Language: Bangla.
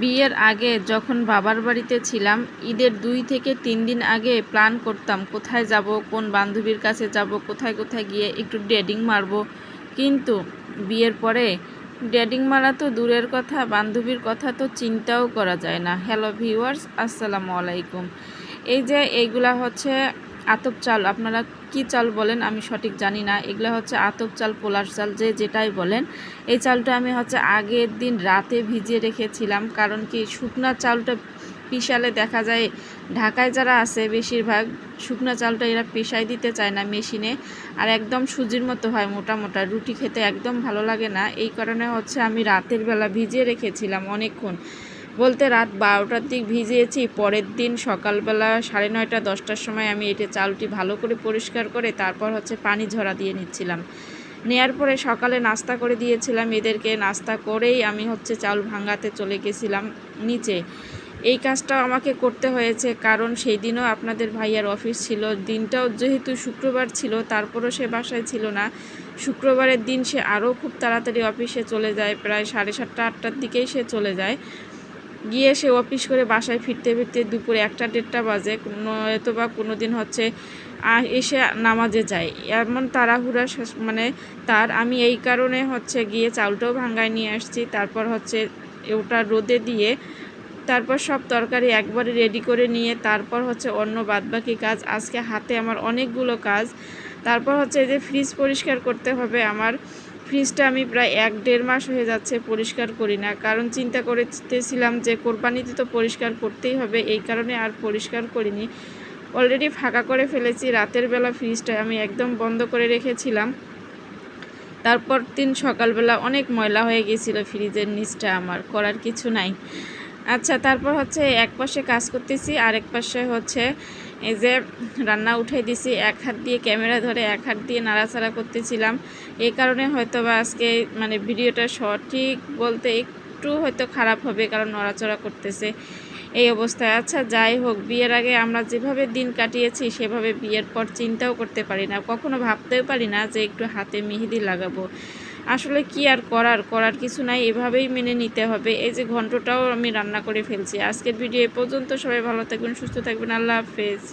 বিয়ের আগে যখন বাবার বাড়িতে ছিলাম, ঈদের 2 থেকে 3 দিন আগে প্ল্যান করতাম কোথায় যাব, কোন বান্ধবীর কাছে যাব, কোথায় কোথায় গিয়ে একটু ডেটিং মারবো। কিন্তু বিয়ের পরে ডেটিং মারা তো দূরের কথা, বান্ধবীর কথা তো চিন্তাও করা যায় না। হ্যালো ভিউয়ার্স, আসসালামু আলাইকুম। এই যে এইগুলা হচ্ছে আতপ চাল, আপনারা কি চাল বলেন আমি সঠিক জানি না। এগুলা হচ্ছে আতপ চাল, পোলার চাল, যে যেটাই বলেন। এই চালটা আমি হচ্ছে আগের দিন রাতে ভিজিয়ে রেখেছিলাম, কারণ কি শুকনা চালটা পিষালে দেখা যায় ঢাকায় যারা আছে বেশিরভাগ শুকনা চালটা এরা পেশায় দিতে চায় না মেশিনে, আর একদম সুজির মতো হয় মোটা মোটা, রুটি খেতে একদম ভালো লাগে না। এই কারণে হচ্ছে আমি রাতের বেলা ভিজিয়ে রেখেছিলাম অনেকক্ষণ, বলতে রাত 12টার দিক ভিজিয়েছি। পরের দিন সকালবেলা 9:30 10টার সময় আমি এটা চালটি ভালো করে পরিষ্কার করে তারপর হচ্ছে পানি ঝরা দিয়ে নিচ্ছিলাম। নেয়ার পরে সকালে নাস্তা করে দিয়েছিলাম এদেরকে। নাস্তা করেই আমি হচ্ছে চাল ভাঙাতে চলে গেছিলাম নিচে। এই কাজটাও আমাকে করতে হয়েছে, কারণ সেই দিনও আপনাদের ভাইয়ার অফিস ছিল। দিনটাও যেহেতু শুক্রবার ছিল, তারপরও সে বাসায় ছিল না। শুক্রবারের দিন সে আরও খুব তাড়াতাড়ি অফিসে চলে যায়, প্রায় 7:30 8টার দিকেই সে চলে যায়। গিয়ে সে অফিস করে বাসায় ফিরতে ফিরতে দুপুরে 1টা 1:30 বাজে। অথবা কোনো দিন হচ্ছে এসে নামাজে যায়, এমন তাড়াহুড়া মানে তার। আমি এই কারণে হচ্ছে গিয়ে চাউলটাও ভাঙ্গায় নিয়ে আসছি। তারপর হচ্ছে ওটা রোদে দিয়ে তারপর সব তরকারি একবারে রেডি করে নিয়ে তারপর হচ্ছে অন্য বাদবাকি কাজ। আজকে হাতে আমার অনেকগুলো কাজ। তারপর হচ্ছে এই যে ফ্রিজ পরিষ্কার করতে হবে আমার। ফ্রিজটা আমি প্রায় 1-1.5 মাস হয়ে যাচ্ছে পরিষ্কার করি না, কারণ চিন্তা করতেছিলাম যে কোরবানিতে তো পরিষ্কার করতেই হবে, এই কারণে আর পরিষ্কার করিনি। অলরেডি ফাঁকা করে ফেলেছি। রাতের বেলা ফ্রিজটা আমি একদম বন্ধ করে রেখেছিলাম। তারপর দিন সকালবেলা অনেক ময়লা হয়ে গিয়েছিল ফ্রিজের নিচটা, আমার করার কিছু নাই। আচ্ছা, তারপর হচ্ছে এক পাশে কাজ করতেছি, আরেক পাশে হচ্ছে এই যে রান্না উঠাই দিছি। এক হাত দিয়ে ক্যামেরা ধরে এক হাত দিয়ে নাড়াচাড়া করতেছিলাম। এই কারণে হয়তো বা আজকে মানে ভিডিওটা সঠিক বলতে একটু হয়তো খারাপ হবে, কারণ নড়াচড়া করতেছে এই অবস্থায়। আচ্ছা যাই হোক, বিয়ের আগে আমরা যেভাবে দিন কাটিয়েছি সেভাবে বিয়ের পর চিন্তাও করতে পারি না, কখনো ভাবতেও পারি না যে একটু হাতে মেহেদি লাগাবো। আসলে কি আর করার কিছু নাই, এভাবেই মেনে নিতে হবে। এই যে ঘন্টটাও আমি রান্না করে ফেলছি। আজকের ভিডিও এ পর্যন্ত। সবাই ভালো থাকবেন, সুস্থ থাকবেন, আল্লাহ হাফেজ।